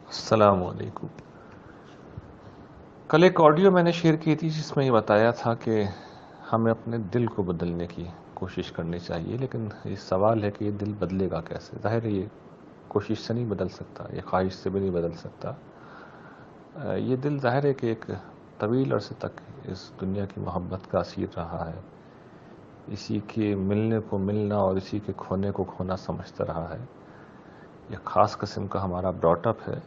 السلام علیکم۔ کل ایک آڈیو میں نے شیئر کی تھی جس میں یہ بتایا تھا کہ ہمیں اپنے دل کو بدلنے کی کوشش کرنی چاہیے، لیکن یہ سوال ہے کہ یہ دل بدلے گا کیسے؟ ظاہر ہے یہ کوشش سے نہیں بدل سکتا، یہ خواہش سے بھی نہیں بدل سکتا۔ یہ دل ظاہر ہے کہ ایک طویل عرصے تک اس دنیا کی محبت کا اسیر رہا ہے، اسی کے ملنے کو ملنا اور اسی کے کھونے کو کھونا سمجھتا رہا ہے۔ یہ خاص قسم کا ہمارا براٹ اپ ہے۔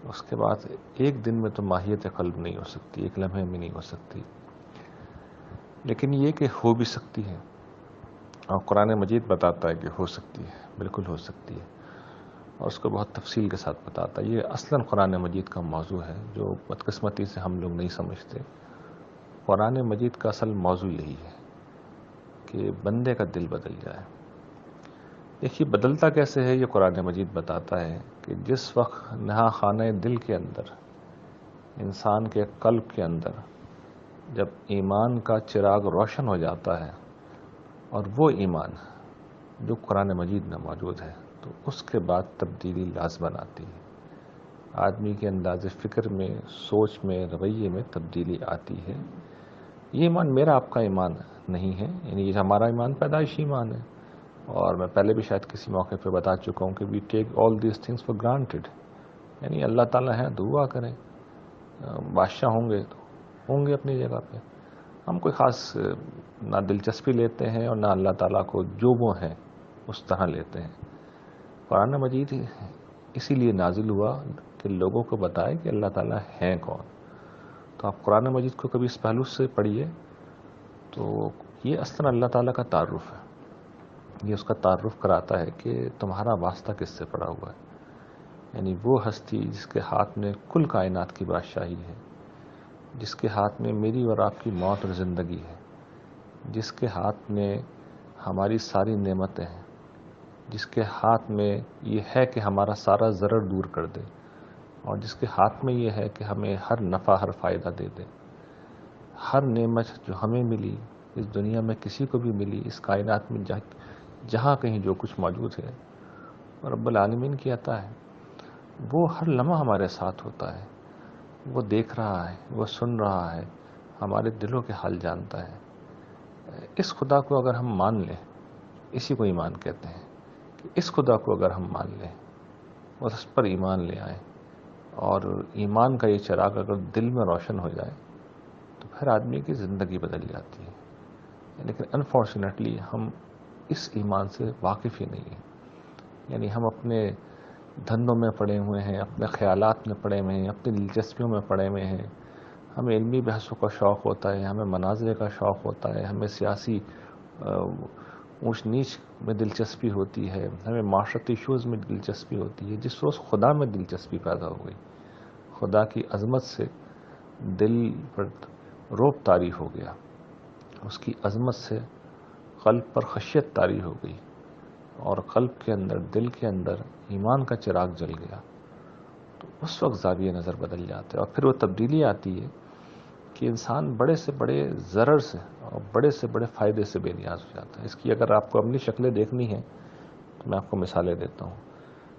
اس کے بعد ایک دن میں تو ماہیت قلب نہیں ہو سکتی، ایک لمحے میں نہیں ہو سکتی، لیکن یہ کہ ہو بھی سکتی ہے، اور قرآن مجید بتاتا ہے کہ ہو سکتی ہے، بالکل ہو سکتی ہے، اور اس کو بہت تفصیل کے ساتھ بتاتا ہے۔ یہ اصلاً قرآن مجید کا موضوع ہے جو بدقسمتی سے ہم لوگ نہیں سمجھتے۔ قرآن مجید کا اصل موضوع یہی ہے کہ بندے کا دل بدل جائے۔ دیکھیے بدلتا کیسے ہے، یہ قرآن مجید بتاتا ہے کہ جس وقت نہا خانہ دل کے اندر، انسان کے قلب کے اندر جب ایمان کا چراغ روشن ہو جاتا ہے، اور وہ ایمان جو قرآن مجید میں موجود ہے، تو اس کے بعد تبدیلی لازماً آتی ہے۔ آدمی کے انداز فکر میں، سوچ میں، رویے میں تبدیلی آتی ہے۔ یہ ایمان میرا آپ کا ایمان نہیں ہے، یعنی یہ ہمارا ایمان پیدائشی ایمان ہے، اور میں پہلے بھی شاید کسی موقع پہ بتا چکا ہوں کہ we take all these things for granted, یعنی اللہ تعالیٰ ہیں، دعا کریں، بادشاہ ہوں گے تو ہوں گے اپنی جگہ پہ، ہم کوئی خاص نہ دلچسپی لیتے ہیں اور نہ اللہ تعالیٰ کو جو وہ ہیں اس طرح لیتے ہیں۔ قرآن مجید اسی لیے نازل ہوا کہ لوگوں کو بتائے کہ اللہ تعالیٰ ہیں کون۔ تو آپ قرآن مجید کو کبھی اس پہلو سے پڑھیے تو یہ اصلاً اللہ تعالیٰ کا تعارف ہے، یہ اس کا تعارف کراتا ہے کہ تمہارا واسطہ کس سے پڑا ہوا ہے، یعنی وہ ہستی جس کے ہاتھ میں کل کائنات کی بادشاہی ہے، جس کے ہاتھ میں میری اور آپ کی موت اور زندگی ہے، جس کے ہاتھ میں ہماری ساری نعمتیں ہیں، جس کے ہاتھ میں یہ ہے کہ ہمارا سارا ضرر دور کر دے، اور جس کے ہاتھ میں یہ ہے کہ ہمیں ہر نفع ہر فائدہ دے دے۔ ہر نعمت جو ہمیں ملی اس دنیا میں کسی کو بھی ملی، اس کائنات میں جہاں کہیں جو کچھ موجود ہے رب العالمین کی عطا ہے، وہ ہر لمحہ ہمارے ساتھ ہوتا ہے، وہ دیکھ رہا ہے، وہ سن رہا ہے، ہمارے دلوں کے حال جانتا ہے۔ اس خدا کو اگر ہم مان لیں، اسی کو ایمان کہتے ہیں، کہ اس خدا کو اگر ہم مان لیں اور اس پر ایمان لے آئیں، اور ایمان کا یہ چراغ اگر دل میں روشن ہو جائے تو پھر آدمی کی زندگی بدل جاتی ہے۔ لیکن انفارچونیٹلی ہم اس ایمان سے واقف ہی نہیں ہیں، یعنی ہم اپنے دھندوں میں پڑے ہوئے ہیں، اپنے خیالات میں پڑے ہوئے ہیں، اپنی دلچسپیوں میں پڑے ہوئے ہیں۔ ہمیں علمی بحثوں کا شوق ہوتا ہے، ہمیں مناظرے کا شوق ہوتا ہے، ہمیں سیاسی اونچ نیچ میں دلچسپی ہوتی ہے، ہمیں معاشرتی ایشوز میں دلچسپی ہوتی ہے۔ جس روز خدا میں دلچسپی پیدا ہو گئی، خدا کی عظمت سے دل پر رعب طاری ہو گیا، اس کی عظمت سے قلب پر خشیت طاری ہو گئی، اور قلب کے اندر، دل کے اندر ایمان کا چراغ جل گیا، تو اس وقت زاویہ نظر بدل جاتے ہیں، اور پھر وہ تبدیلی آتی ہے کہ انسان بڑے سے بڑے ضرر سے اور بڑے سے بڑے فائدے سے بے نیاز ہو جاتا ہے۔ اس کی اگر آپ کو عملی شکلیں دیکھنی ہیں تو میں آپ کو مثالیں دیتا ہوں۔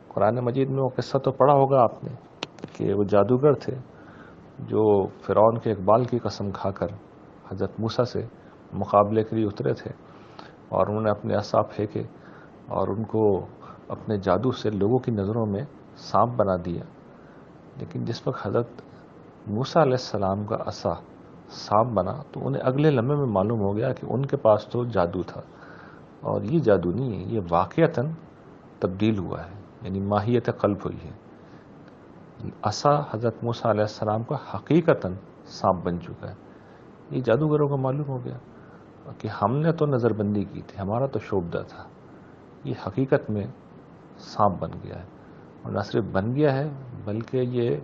قرآن مجید میں وہ قصہ تو پڑھا ہوگا آپ نے کہ وہ جادوگر تھے جو فرعون کے اقبال کی قسم کھا کر حضرت موسیٰ سے مقابلے کے لیے اترے تھے، اور انہوں نے اپنے عصا پھینکے اور ان کو اپنے جادو سے لوگوں کی نظروں میں سانپ بنا دیا۔ لیکن جس وقت حضرت موسیٰ علیہ السلام کا عصا سانپ بنا تو انہیں اگلے لمحے میں معلوم ہو گیا کہ ان کے پاس تو جادو تھا، اور یہ جادو نہیں ہے، یہ واقعتاً تبدیل ہوا ہے، یعنی ماہیت قلب ہوئی ہے۔ عصا حضرت موسیٰ علیہ السلام کا حقیقتاً سانپ بن چکا ہے۔ یہ جادوگروں کو معلوم ہو گیا کہ ہم نے تو نظر بندی کی تھی، ہمارا تو شعبدہ تھا، یہ حقیقت میں سانپ بن گیا ہے، اور نہ صرف بن گیا ہے بلکہ یہ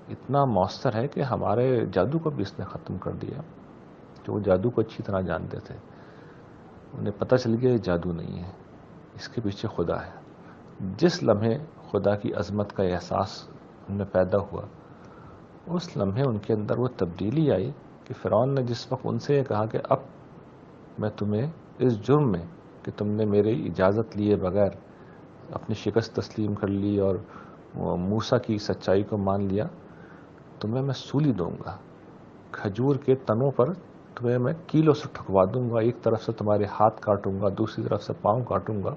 اتنا مؤثر ہے کہ ہمارے جادو کو بھی اس نے ختم کر دیا، کہ وہ جادو کو اچھی طرح جانتے تھے، انہیں پتہ چل گیا یہ جادو نہیں ہے، اس کے پیچھے خدا ہے۔ جس لمحے خدا کی عظمت کا احساس ان میں پیدا ہوا، اس لمحے ان کے اندر وہ تبدیلی آئی کہ فرعون نے جس وقت ان سے یہ کہا کہ اب میں تمہیں اس جرم میں کہ تم نے میری اجازت لیے بغیر اپنی شکست تسلیم کر لی اور موسیٰ کی سچائی کو مان لیا، تمہیں میں سولی دوں گا، کھجور کے تنوں پر تمہیں میں کیلوں سے ٹھکوا دوں گا، ایک طرف سے تمہارے ہاتھ کاٹوں گا، دوسری طرف سے پاؤں کاٹوں گا۔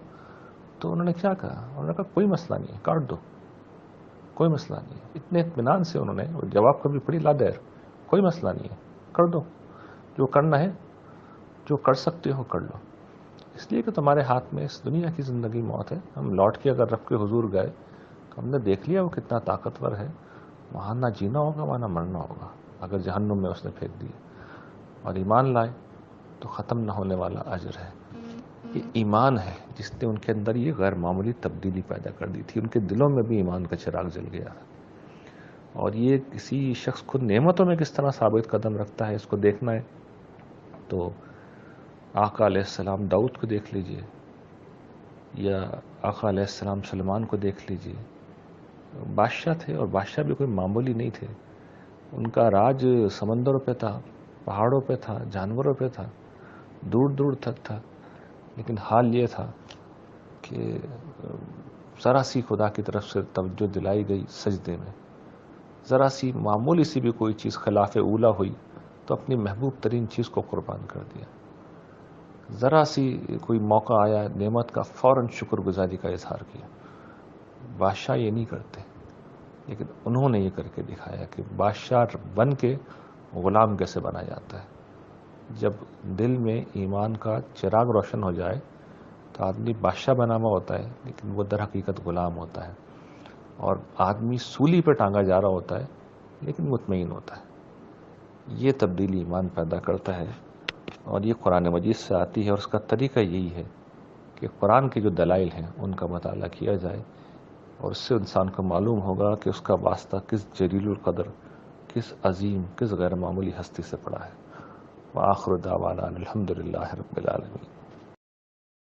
تو انہوں نے کیا کہا؟ انہوں نے کہا کوئی مسئلہ نہیں ہے، کاٹ دو، کوئی مسئلہ نہیں ہے۔ اتنے اطمینان سے انہوں نے جواب کبھی پڑھی، لا دیر، کوئی مسئلہ نہیں ہے، کر دو، جو کرنا ہے، جو کر سکتے ہو کر لو، اس لیے کہ تمہارے ہاتھ میں اس دنیا کی زندگی موت ہے۔ ہم لوٹ کے اگر رب کے حضور گئے تو ہم نے دیکھ لیا وہ کتنا طاقتور ہے، وہاں نہ جینا ہوگا وہاں نہ مرنا ہوگا اگر جہنم میں اس نے پھینک دیا، اور ایمان لائے تو ختم نہ ہونے والا اجر ہے۔ یہ ایمان ہے جس نے ان کے اندر یہ غیر معمولی تبدیلی پیدا کر دی تھی، ان کے دلوں میں بھی ایمان کا چراغ جل گیا۔ اور یہ کسی شخص خود نعمتوں میں کس طرح ثابت قدم رکھتا ہے، اس کو دیکھنا ہے تو آقا علیہ السلام داؤد کو دیکھ لیجئے، یا آقا علیہ السلام سلمان کو دیکھ لیجئے۔ بادشاہ تھے، اور بادشاہ بھی کوئی معمولی نہیں تھے، ان کا راج سمندروں پہ تھا، پہاڑوں پہ تھا، جانوروں پہ تھا، دور دور تک تھا، لیکن حال یہ تھا کہ ذرا سی خدا کی طرف سے توجہ دلائی گئی سجدے میں، ذرا سی معمولی سی بھی کوئی چیز خلاف اولا ہوئی تو اپنی محبوب ترین چیز کو قربان کر دیا، ذرا سی کوئی موقع آیا نعمت کا فوراً شکر گزاری کا اظہار کیا۔ بادشاہ یہ نہیں کرتے، لیکن انہوں نے یہ کر کے دکھایا کہ بادشاہ بن کے غلام کیسے بنا جاتا ہے۔ جب دل میں ایمان کا چراغ روشن ہو جائے تو آدمی بادشاہ بنا ہوا ہوتا ہے، لیکن وہ در حقیقت غلام ہوتا ہے، اور آدمی سولی پہ ٹانگا جا رہا ہوتا ہے لیکن مطمئن ہوتا ہے۔ یہ تبدیلی ایمان پیدا کرتا ہے، اور یہ قرآن مجید سے آتی ہے، اور اس کا طریقہ یہی ہے کہ قرآن کے جو دلائل ہیں ان کا مطالعہ کیا جائے، اور اس سے انسان کو معلوم ہوگا کہ اس کا واسطہ کس جلیل القدر، کس عظیم، کس غیر معمولی ہستی سے پڑا ہے۔ وآخر دعوانا الحمدللہ رب العالمین۔